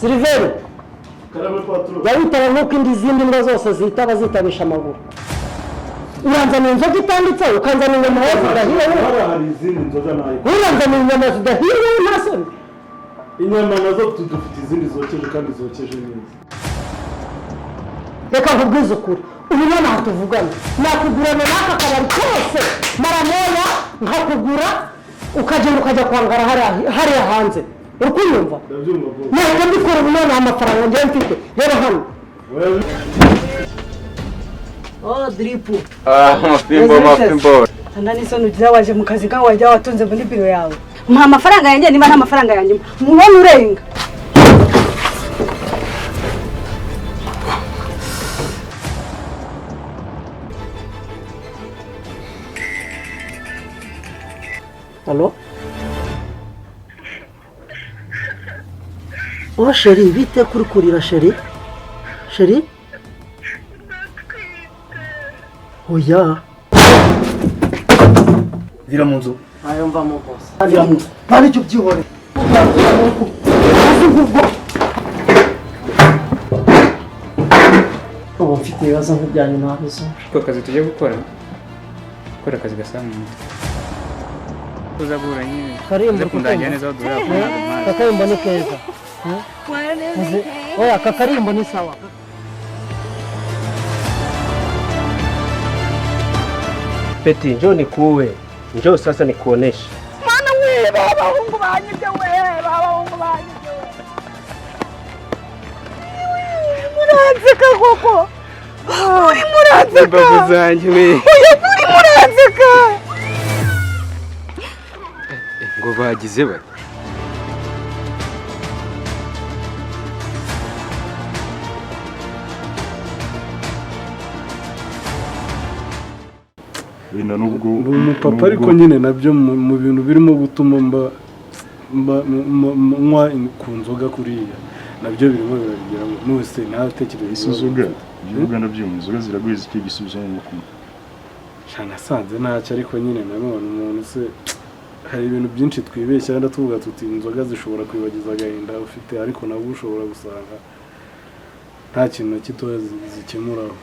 Silver. Karame patron. Yawitara nuko indi zindi mbwa zose zitaba zitabisha amaguru. Uranzana inzoga itanditse ukanzana inyama zidahiye. Hari izindi nzoga nayo. Uranzana inyama zidahiye ntasoni. Inyama nazo dufite izindi zokeje kandi zokeje neza. Reka nkubwize ukuri. Ubu none hatuvugana. Nakugurana n'aka kabari kose. Maramoya nkakugura ukajya kwangara hariya hanze. Urukunyumva? Ndabyumva bwo. Ntabwo mbikora ubu none amafaranga ngiye mfite. Rero hano. Oh, dripu. Mafimbo. Nani sonu ugira waje mu kazi kawe wajya watunze muri biro yawe. Mpa amafaranga yanjye niba nta mafaranga yanjye. Mubona urenga. Allo? Oh chérie, bite kuri kurira chérie? Chérie? Oya. Vira mu nzu. Ayo mva mu boss. Vira mu nzu. Bari cyo byihore. Ubu mfite ibibazo nk'ibyanyu nabizo. Ko kazi tujye gukora akazi gasanzwe. Uzabura nyine. Karimbo kundanya neza dura kwa. Kakarimbo ni keza. Oya kakarimbo ni sawa. Peti, njoo nikuue. Njoo sasa nikuoneshe. Mana we baba hungu banyibye we baba hungu banyibye we. Muranzeka koko. Uri muranzeka. Babu zanjye we. Uri muranzeka. Ngo bagize bati. Bina nubwo umupapa ariko nyine nabyo mu bintu birimo gutuma mwa ku nzoga kuriya nabyo birimo biragira ngo nose nawe tekereza isuzuga y'Uganda by'umuzoga ziragwiza iki gisubizo mu mukuru cyane sanze ntacyo ariko nyine nanone umuntu se hari ibintu byinshi twibeshya kandi tuvuga tuti inzoga zishobora kwibagiza agahinda ufite ariko nabwo ushobora gusanga nta kintu na gito zikemuraho.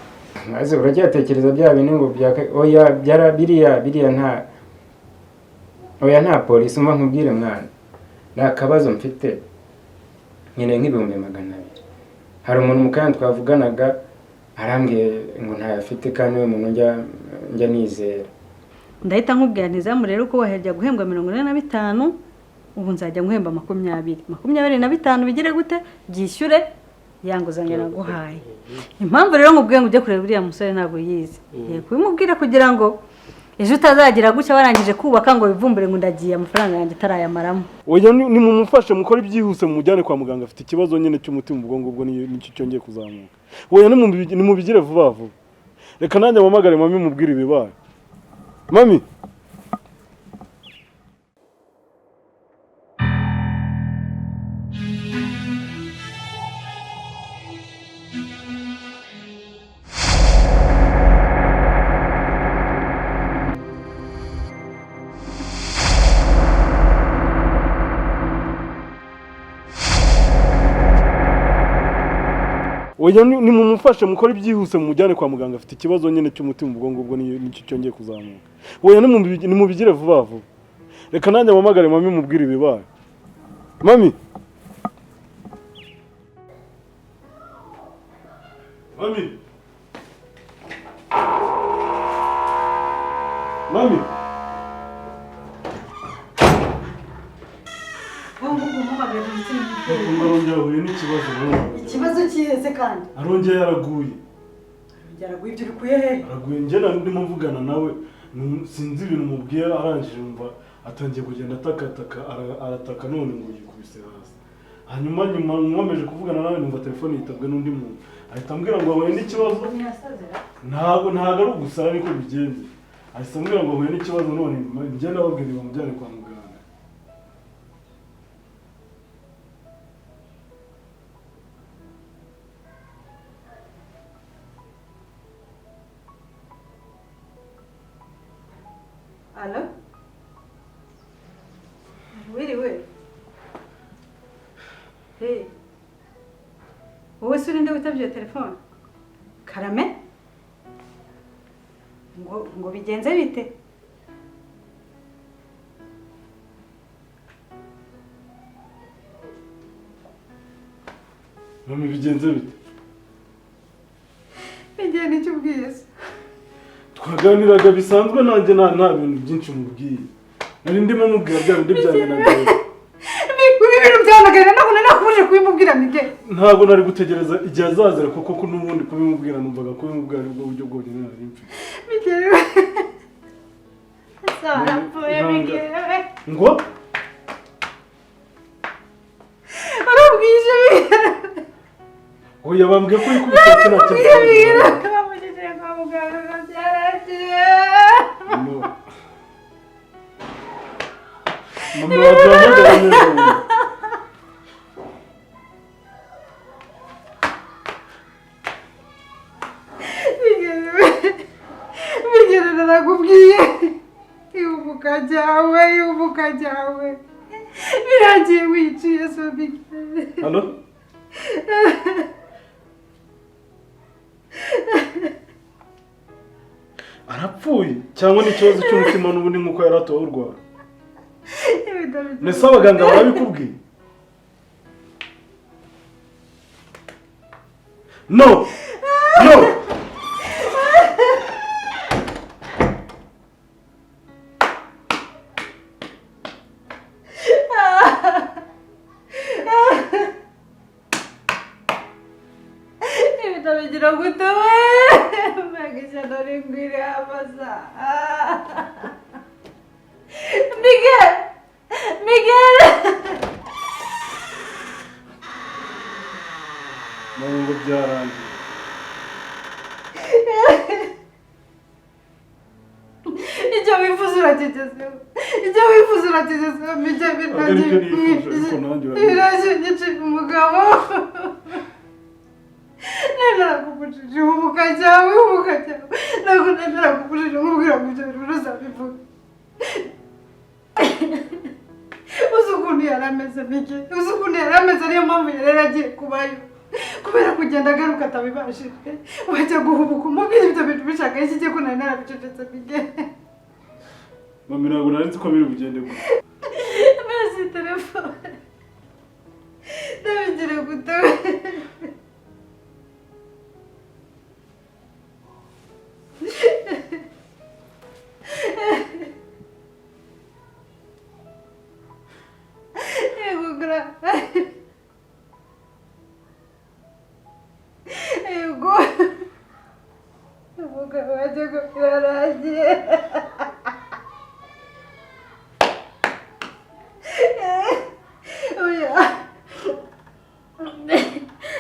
Maze uracyatekereza bya bintu ngo oya byara biriya nta polisi umva nkubwire mwana nakabazo mfite nyine nk'ibihumbi 200. Hari umuntu mukanya twavuganaga arambwiye ngo ntayafite kandi we muntu njya nizera. Ndahita nkubwira ntizamu rero uko waherya guhembwa 45 ubu nzajya nguhemba 25 bigire gute byishyure yanguzanya naguhaye. Impamvu rero nkubwiye ngo ujye kureba buriya musore ntabwo yize. Kubimubwira kugira ngo ejo utazagira gucya warangije kubaka ngo bivumbure ngo ndagiye amafaranga yanjye tarayamaramo. Oya ni mumufashe mukora ibyihuse mujyane kwa muganga afite ikibazo nyine cy'umutima ubwongo ubwo n'icyo cyongeye kuzamuka. Oya ni mubigire vuba vuba. Reka nanjye mpamagare mami mubwire ibibaye. Mami Oya ni mumufashe mukora ibyihuse mujyane kwa muganga afite ikibazo nyine cy'umutima ubwongo ubwo n'icyo cyongeye kuzamuka. Oya ni mubigire vuba vuba. Reka nanjye mpamagare mami mubwire ibibaye. Mami Mami Arongera ahuye n'ikibazo runaka. Ikibazo cyihese kandi Arongera yaraguye. Yaraguye ibyo bikuye he? Araguye njye ndimo mvugana nawe sinzi ibintu mubwiye arangije umva atangiye kugenda arataka none ngo yikubise hasi. Hanyuma nkomeje kuvugana nawe numva telefone yitabwe n'undi muntu. Ahita ambwira ngo ahuye n'ikibazo. Ntabwo ari ugusara niko bigenze. Ahita ambwira ngo ahuye n'ikibazo none njye nababwira bamujyane kwa muganga. Allo? Wiriwe. Hey. wowe se urinde witabye telefone karame ngo bigenze bite mami bigenze bite bijyanye n'icyo ubwiza twaganiraga bisanzwe nanjye nta bintu byinshi mubwiye nari ndimo mubwira bya bindi byanjye nagaye ibintu byanagaye nabona nakubuje kubimubwira mige ntabwo nari gutegereza igihe azazira kuko n'ubundi kubimubwira numvaga kubimubwira ari bwo buryo bwonyine nari mfite bigere sarapfuye bigere ngo arubwije bigere oya bambwiye ko ikubise sinakira bamujije kwa muganga byaragiye mama waduhamagara neza bigere narakubwiye ibuka ryawe biragiye wiciye so bigere hano arapfuye cyangwa n'ikibazo cy'umutima n'ubundi nk'uko yari atowe u Rwanda mbese abaganga barabikubwiye no bigira gute we magisha dore ngwire amaza Miguel ngo byarangiye icyo wifuza urakigezeho mijya birangije umugabo narakubujije ubuka cyawe ntabwo narakubujije umubwira ngo ibyo bintu uzabivuga uzi ukuntu yari ameze mike niyo mpamvu yari yaragiye kubayo kubera kugenda agaruka atabibashije wajya guhubuka umubwira ibyo bintu bishaka iki ko nari narabicecetse mike mami ntabwo nari nzi ko biri bugende gutya mbese telefone ndabigire gute umugabo wajyaga byaragiye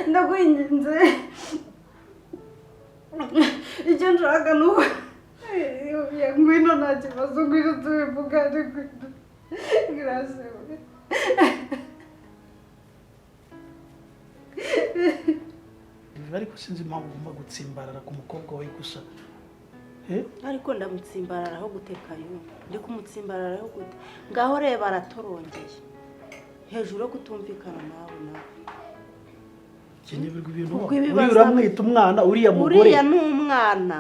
ndakwinginze icyo nshaka ni uko ngwino nta kibazo ngwino tubivugane ngwino gracias ariko sinzi impamvu ugomba gutsimbarara ku mukobwa wawe gusa ariko ndamutsimbararaho gutekayo ndi kumutsimbararaho gute ngaho reba aratorongeye hejuru yo kutumvikana nawe kinyeberwa ibintu uramwita umwana uriya mugore uriya ni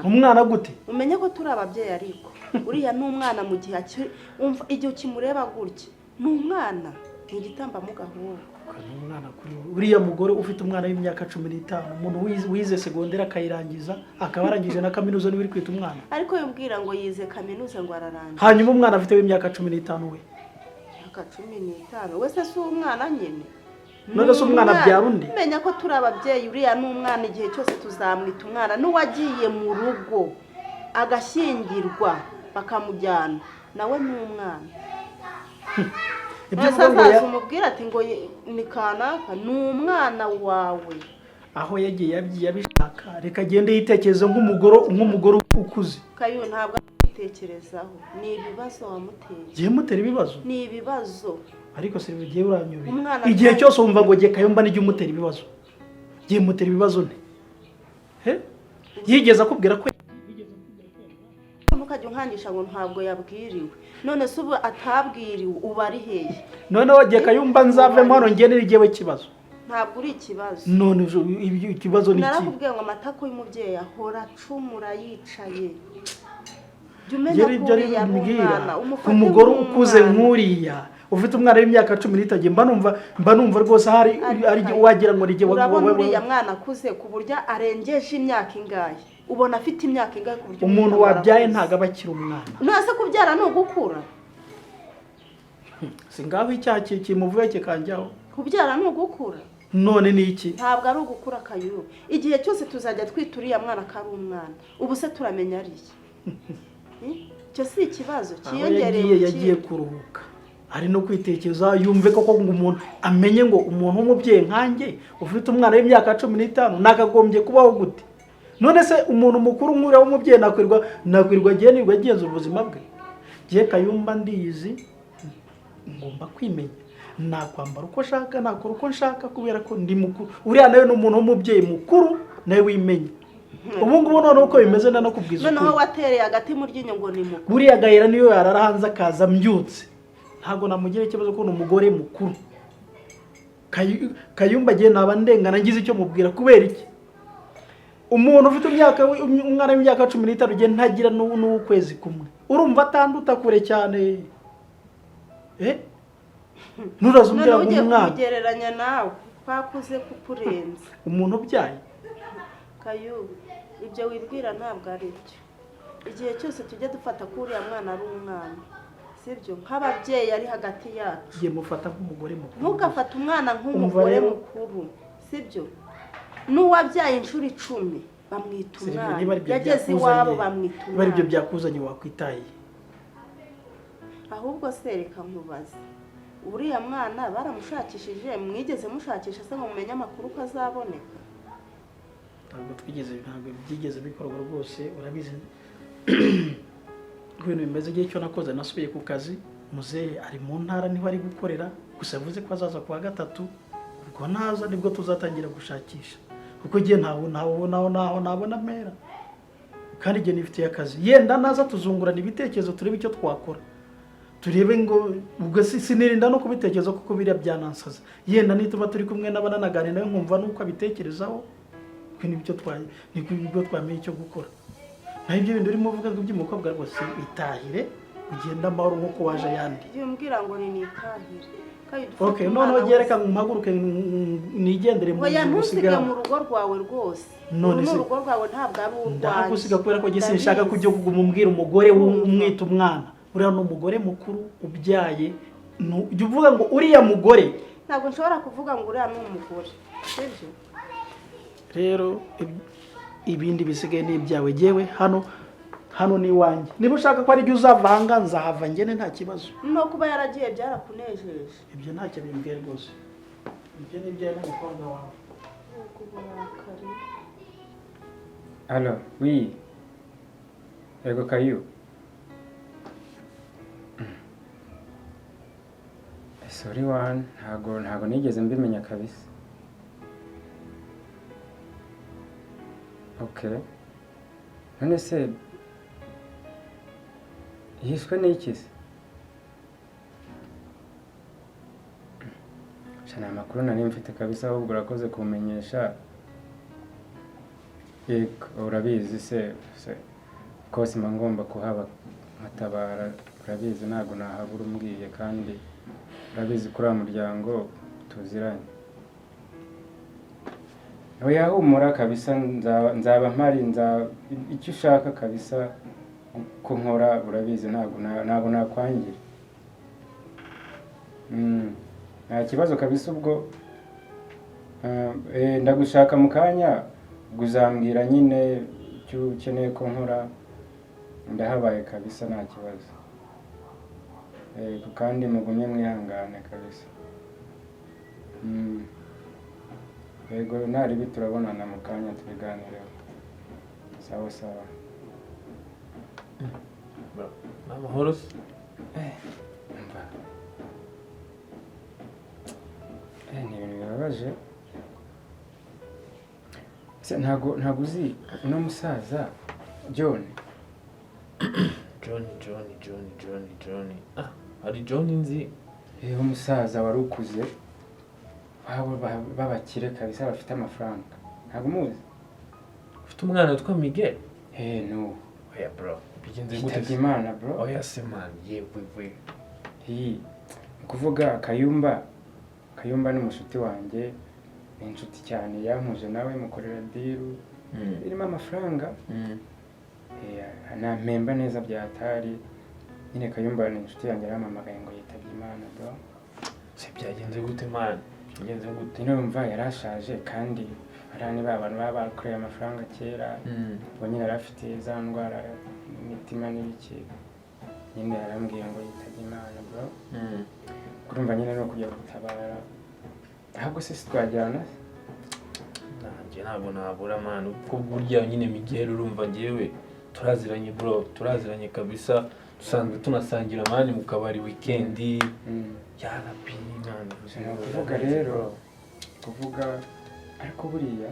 umwana gute umenye ko turi ababyeyi ariko uriya ni umwana mu gihe igihe kimureba gutya ni umwana ni igitambamugahungu umwana kuri uriya mugore ufite umwana w'imyaka 15 umuntu wize segonderi akayirangiza akaba arangije na kaminuza niwe uri kwita umwana ariko yubwira ngo yize kaminuza ngo ararangiza hanyuma umwana afite w'imyaka 15 we imyaka 15 wese si umwana nyine none se umwana byara undi menya ko turi ababyeyi uriya ni umwana igihe cyose tuzamwita umwana n'uwagiye mu rugo agashyingirwa bakamujyana nawe ni umwana ibyo umubwira ati ngo ni kanaka ni umwana wawe aho yagiye abishaka reka agende yitekereza nk'umugore ukuze kayo ntabwo yitekerezaho ni ibibazo wamuteye giye mutera ibibazo ni ibibazo ariko se bigiye uranyobera igihe cyose wumva ngo giye kayomba n'ijye umutera ibibazo giye mutera ibibazo nte yigeze akubwira ko ukajya unkangisha ngo ntabwo yabwiriwe none se ubu atabwiriwe uba ari hehe none wagiye kayumba nzavemo hano ngenera igihe kibazo ntabwo uri ikibazo none ikibazo ni iki? narakubwiye ngo amatako y'umubyeyi ahora acumura yicaye jya umenya ko uriya ari umwana ku mugore ukuze nk'uriya ufite umwana w'imyaka 10 mba numva rwose hari wagira ngo rige urabona uriya mwana akuze ku buryo arengeje imyaka ingahe ubona afite imyaka ingahe ku buryo umuntu wabyaye ntago abakira umwana nase kubyara no gukura singaho icyaha kimuvuye kikanjyaho kubyara no gukura none ni iki ntabwo ari ugukura Kayuba igihe cyose tuzajya twita uriya mwana kari umwana ubu se turamenya ari cyo si ikibazo kiyongereye yagiye kuruhuka ari no kwitekereza yumve koko ngo umuntu amenye ngo umuntu w'umubyeyi nkanjye ufite umwana w'imyaka 15 nakagombye kubaho gute none se umuntu mukuru nk'uriya w'umubyeyi nakwirwa agenza ubuzima bwe giye Kayumba ndiyizi ngomba kwimenya nakwambara uko nshaka nakora uko nshaka kubera ko ndi mukuru uriya nawe n'umuntu w'umubyeyi mukuru nawe wimenye ubu ngubu none uko bimeze no kubwiza ukuri noneho watereye agati mu ryinyo ngo ni mukuru buriya gahera niyo yarara hanze akaza mbyutse ntago namugira ikibazo ko n'umugore mukuru Kayumba giye naba ndengana ngize icyo mubwira kubera iki umuntu ufite umwana w'imyaka 15 giye ntagira n'ukwezi kumwe urumva atanduta kure cyane nurazumbira ngo umwana ugereranya nawe kwakuze kukurenza umuntu ubyaye Kayuba ibyo wibwira ntabwo ari byo igihe cyose tujye dufata ko uriya mwana ari umwana sibyo nk'ababyeyi ari hagati yacu giye mufata nk'umugore mukuru ntugafata umwana nk'umugore mukuru sibyo n'uwabyaye inshuro 10 bamwita umwana yageze iwabo bamwita umwana bari ibyo byakuzanye wakwitaye ahubwo se reka nkubaze uriya mwana baramushakishije mwigeze mushakisha se ngo mumenye amakuru ko azaboneka ntabwo byigeze bikorwa rwose urabizi ibintu bimeze igihe cyo nakoze nasubiye ku kazi muzehe ari mu ntara niho ari gukorera gusa yavuze ko azaza kuwa 3 ubwo naza nibwo tuzatangira gushakisha kuko giye nabona mera kandi gihe nifitiye akazi yenda naza tuzungurana ibitekerezo turebe icyo twakora turebe ngo ubwo sinirinda no kubitekerezo kuko biriya byanansaza yenda nituba turi kumwe n'abananagane nawe nkumva nuko abitekerezaho nibyo twamenye icyo gukora naho ibyo bintu urimo uvuga ngo by'umukobwa rwose itahire ugenda amahoro nk'uko waje ayandi mbwira ngo ni nitahire okay noneho gereka mpaguruke nigendere mu gusiga mu rugo rwawe rwose none se urugo rwawe ntabwo ari urwanjye ndagusiga kubera ko gise nshaka kujya kugumumbwira umugore umwita umwana uriya n'umugore mukuru ubyaye jya uvuga ngo uriya mugore ntabwo nshobora kuvuga ngo uriya n'umugore sibyo rero ibindi bisigaye n'ibyawe jewe hano ni wanjye niba ushaka ko ari byo uzavanga nzahava ngene nta kibazo no kuba yaragiye byarakunejeje ibyo ntacyo bimbwiye rwose ibyo ni ibyawe n'umukobwa wawe Allo oui ego Kayu sorry wan ntago nigeze mbimenya kabisa okay none se yishwe n'iki se shana amakuru nari mfite kabisa ahubwo urakoze kumenyesha yego urabizi se kose ngomba kuhaba nkatabara urabizi ntago nahabura umbwiye kandi urabizi kuri muryango tuziranye oya humura kabisa nzaba mpari icyo ushaka kabisa ko nkora urabizi ntago nakwangira nta kibazo kabisa ubwo ndagushaka mu kanya guzambwira nyine icyo ukeneye ko nkora ndahabaye kabisa nta kibazo kandi mugumye mwihangane kabisa yego naribi turabonana mu kanya tubiganireho sawa sawa amahoro se ni ibintu bibabaje ntago uzi uno musaza John hari John nzi umusaza wari ukuze babakire kabisa bafite amafaranga ntabwo muzi ufite umwana witwa Miguel no oya bro bigenze gute yitabye Imana bro oya se man yewe kuvuga Kayumba ni umushuti wanjye ni inshuti cyane yampuje nawe mukorera deal irimo amafaranga anampemba neza byatari nyine Kayumba ni inshuti yanjye yaramamagaye ngo yitabye Imana bro se byagenze gute man bigenze gute numva yarashaje kandi arani abantu baba bakoreye amafaranga kera bo nyine arafite za ndwara imitima n'ibiki nyine yarambwiye ngo yitabye Imana bro kurumva nyine no kujya gutabara ahubwo se twajyana nanjye ntabwo nabura man uko burya nyine Miguel urumva ngewe turaziranye bro turaziranye kabisa dusanzwe tunasangira mani mu kabari weekend yarapi man kuvuga rero kuvuga ariko buriya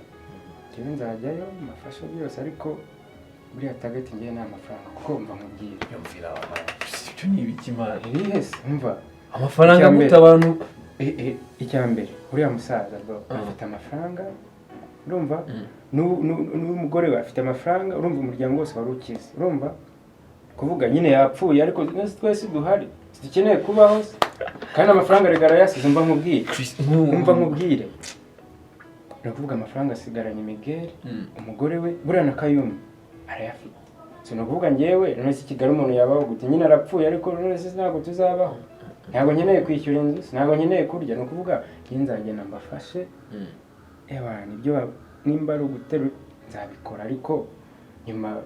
njyewe nzajyayo mafasha byose ariko buriya target ngiye nta mafaranga kuko mva nkubwira yumvira icyo ni ibiki man yes umva amafaranga gute abantu icyambere uriya musaza bro afite amafaranga urumva n'umugore we afite amafaranga urumva umuryango wose wari ukize urumva kuvuga nyine yapfuye ariko twese duhari dukeneye kubaho kandi amafaranga regara yasize mva nkubwire nakuvuga amafaranga asigaranye Miguel umugore we buriya na Kayumba arayafite sinokuvuga ngewe none se Kigali umuntu yabaho gute nyine arapfuye ariko none se ntabwo tuzabaho ntabwo nkeneye kwishyura inzu ntabwo nkeneye kurya no kuvuga nzagenda mbafashe nibyo nimba ari ugutera nzabikora ariko nyuma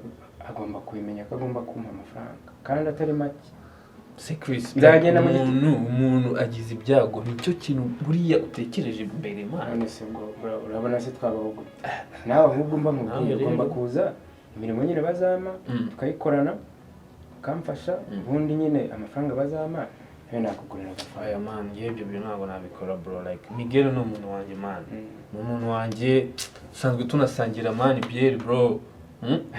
agomba kubimenya ko agomba kumpa amafaranga kandi atari make Chris umuntu agize ibyago nicyo kintu buriya utekereje imbere man none se ngo urabona se twabaho gute nawe ahubwo mba nkubwiye ugomba kuza imirimo nyine bazama tukayikorana ukamfasha ubundi nyine amafaranga bazama nakugurira aya man yebyo byo ntabwo nabikora bro like Miguel ni umuntu wanjye man ni umuntu wanjye usanzwe tunasangira man Pierre bro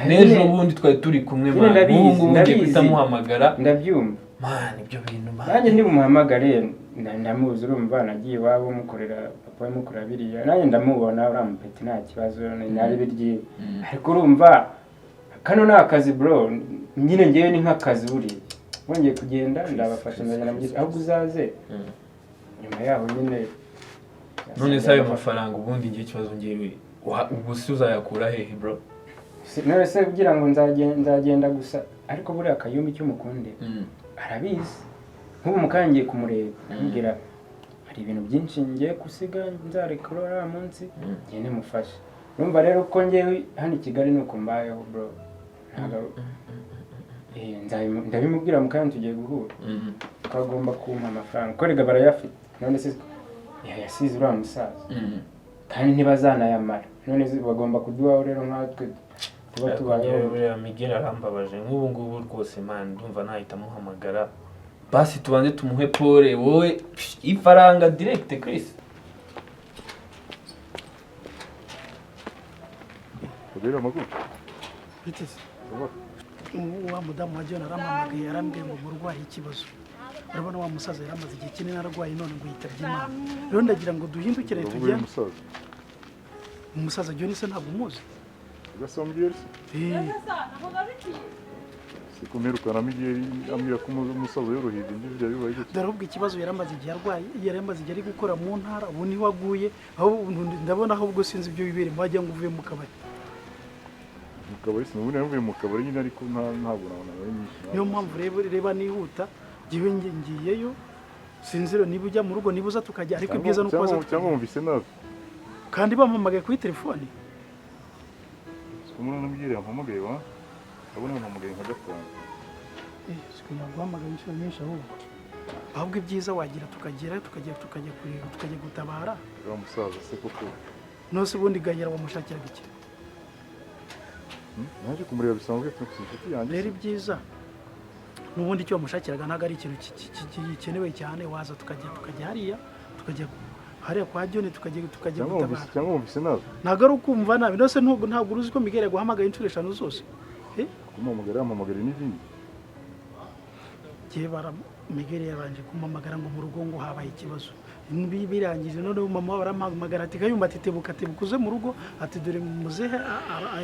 nejo ubundi twari turi kumwe man ubu ngiye kutamuhamagara ndabyumva man ibyo bintu man nanjye ndi bumuhamagare ndamuzi urumva nagiye iwabo mukorera papa mukorera biriya nanjye ndamubona uramupeti nta kibazo nari biryi ariko urumva kano ni akazi bro nyine ngewe ni nk'akazi buriya wongeye kugenda ndabafasha ndagenda mu gihe ahubwo uzaze nyuma yaho nyine none se ayo mafaranga ubundi ngiye ikibazo ngewe ubu si uzayakura hehe bro none se kugira ngo nzagenda gusa ariko buriya Kayumba icyo mukunde arabizi nk'ubu mukangiye kumureba ambwira hari ibintu byinshi ngiye gusiga nzarekura uriya munsi ngende mufashe urumva rero uko ngewe hano i Kigali ni uko mbayeho bro ndabimubwira mu kandi tugiye guhura ko agomba kumpa amafaranga ko rega barayafite none se yasize uriya musaza kandi ntibazanayamara none se bagomba kuduhaho rero nkatwe tuba tubayeho Miguel arambabaje nk'ubu ngubu rwose man ndumva nahita muhamagara basi tubanze tumuhe pole wowe ifaranga direct Chris Kubera makuru biteze wa mudamu wa John aramamagaye yarambwiye ngo murwaye ikibazo urabona wa musaza yaramaze igihe kinini arwaye none ngo yitabye Imana rero ndagira ngo duhindukire tugende umusaza John se ntabwo umuzi ugasombye sikumerukana Miguel ambira ko umusaza yorohije ibyo bibaye gute dore ubwo ikibazo yaramaze igihe arwaye yaramaze igihe ari gukora mu ntara ubu ni waguye aho ndabona aho ubwo sinzi ibyo bibere mwajya ngo uvuye mu kabari mukabari sinubone yavuye mu kabari nyine ariko ntabwo nabona niyo mpamvu reba nihuta giwe ngiyeyo sinziro niba ujya mu rugo nibuza tukajya ariko ibyiza nuko baza cyangwa mumvise nabi kandi bampamagaye kuri telefone umuntu namugire yampamagaye wa abona yampamagaye nka gatanu sikunya guhamagaye inshuro nyinshi ahubwo ibyiza wagira tukajya kureba tukajya gutabara wa musaza se koko nose ubundi gahera bamushakira iki naje kumureba bisanzwe inshuti yanjye rero ibyiza n'ubundi icyo bamushakiraga ntabwo ari ikintu gikenewe cyane waza tukajya hariya kwa John tukajya gutabara cyangwa wumvise nabi ntabwo ari ukumva nabi nose ntabwo uruzi ko Miguel yaguhamagaye inshuro 5 zose kumamagara n'ibindi Miguel yabanje kumamagara ngo mu rugo ngo habaye ikibazo birangije noneho mama barampamagara ati Kayumba ati tebuka uze mu rugo ati dore muzehe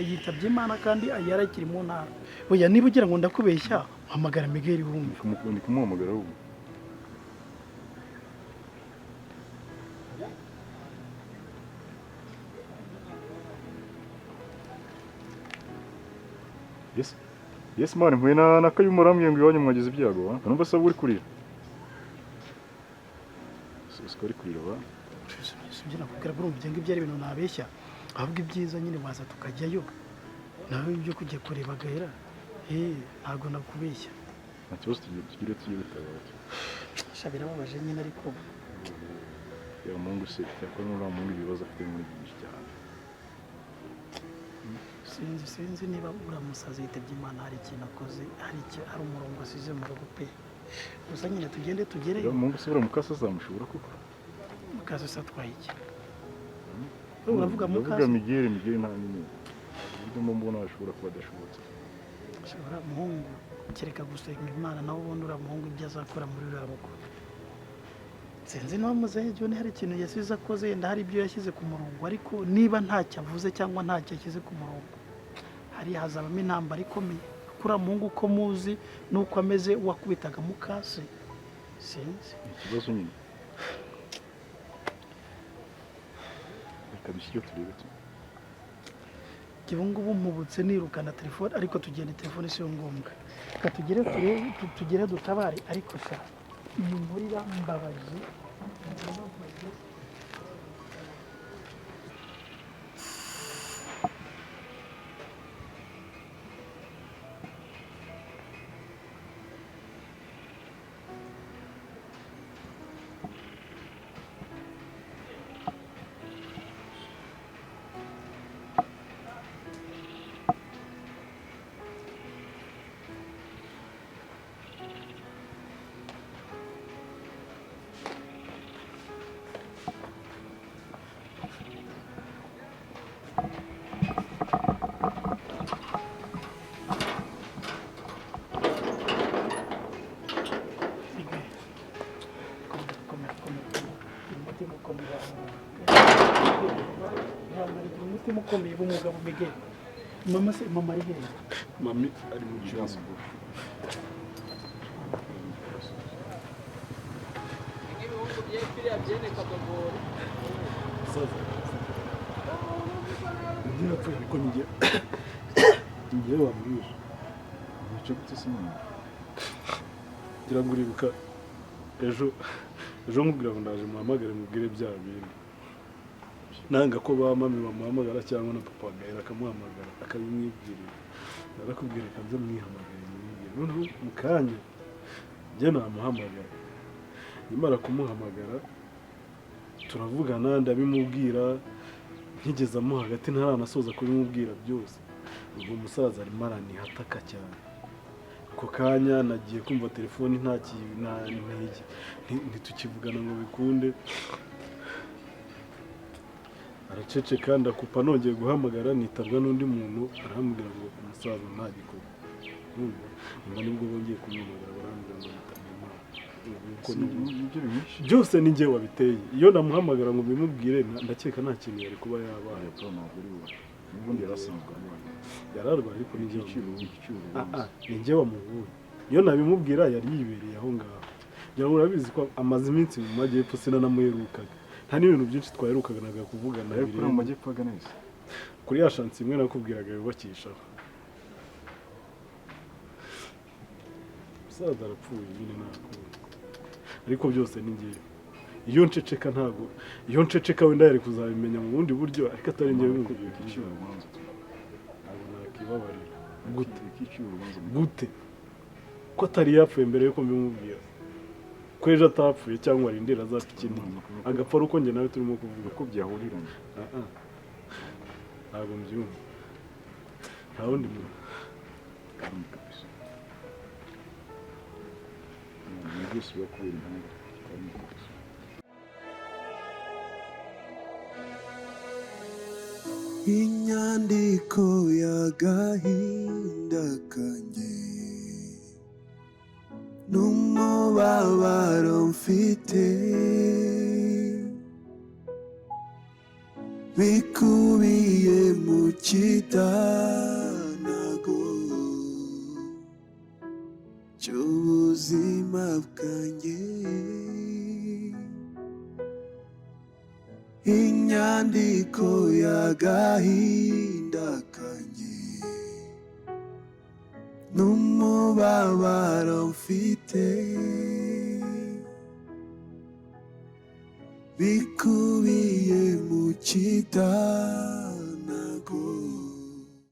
yitabye Imana kandi yarakiri mu ntara. Oya niba ugira ngo ndakubeshya hamagara Miguel wumve. Ndi kumuhamagara ubu. Yes man, mwe na Kayumba arambwiye ngo iwanyu mwagize ibyago, numva se uri kurira. Sikari kurira ba. Sinjye nakubwira bro ubyenga ibyo ari ibintu nabeshya. Ahubwo ibyiza nyine waza tukajyayo. Nawe ibyo kujya kureba gahera. Ntago nakubeshya. Nta kibazo tugire bitabaye. Shabira babaje nyine ariko ya Mungu se yakora n'ura Mungu ibibazo afite muri byinshi cyane. Sinzi niba uramusaza yitabye Imana hari ikintu akoze, hari umurongo asize mu rugo pe. Gusa nyine tugende tugereyo. Mungu se uramukasa zamushobora kuko. Mukasa satwaye iki? Uravuga mukasa? Uvuga Miguel nta nini. Ndimo mbona ashobora kuba adashobotse. Ashobora muhungu kereka gusenga Imana nawe ubundi uramuhungu ibyo azakora muri uriya rugo. Sinzi niba muzehe John hari ikintu yasize akoze yenda hari ibyo yashyize ku murongo ariko niba ntacyo avuze cyangwa ntacyo yashyize ku murongo hari hazabamo intambara ikomeye kuri muhungu uko muzi nuko ameze wakubitaga mukase. Sinzi ikibazo nyine reka dushyire turebe kibungu bumubutse nirukana telefone ariko tugende telefone si ngombwa ka tugere dutabare ariko sha nimurira mbabaje mukomeye b'umugabo Miguel. Mama ari hehe? Mami ari mu kibazo. Ndina twe biko ngiye. Ngiye wambwira. nicyo gute se mwana. Ngira ngo uribuka ejo nkubwira ngo ndaje muhamagare mubwire bya bintu. Nanga ko ba mami bamuhamagara cyangwa na papa agahera akamuhamagara akabimwibwirira. Narakubwira kanze mwihamagare mwibwire. Noneho mu kanya njye namuhamagara. Nimara kumuhamagara turavugana ndabimubwira nkigeza mu hagati ntaranasoza kubimubwira byose. Ubwo umusaza arimo aranihataka cyane. Ako kanya nagiye kumva telefone nta ntitukivugana ngo bikunde. Araceceka ndakupa nongeye guhamagara nitabwa n'undi muntu arambwira ngo umusaza nta gikorwa. Numva nibwo bongeye kumwumvira barambwira ngo byose ni njye wabiteye. Iyo namuhamagara ngo bimubwire ndakeka nta kintu yari kuba yabaye. Ubundi yarasanzwe yararwaye ariko ni njye ni njye wamuvuye. Iyo nabimubwira yari yibereye aho ngaho. Ngira ngo urabizi ko amaze iminsi mu majyepfo sinamuherukaga. Nta n'ibintu byinshi twaherukaga naga kuvugana biri mu majyepfo aganese. Kuri ya shansi imwe nakubwiraga yubakishaho. Umusaza arapfuye nyine nakubwira. Ariko byose ni njye. Iyo nceceka ntago iyo nceceka wenda yari kuzabimenya mu bundi buryo ariko atari njye bimubwira ikiciro ubanza. Ntabwo nakibabarira. Gute ikiciro ubanza. Gute ko atari yapfuye mbere yuko mbimubwira. Ko ejo atapfuye cyangwa arindira azapfa ikindi agapfa uko njye nawe turimo kuvuga ko byahuriranye. Ntabwo mbyumva. Nta wundi muntu kandi kabisa. Ni byose bakubira impamvu kandi kabisa. Inyandiko y'agahinda kanjye n'umubabaro mfite bikubiye mu kitanago cy'ubuzima bwanjye, inyandiko y'agahinda kanjye n'umubabaro mfite, bikubiye mu kitanago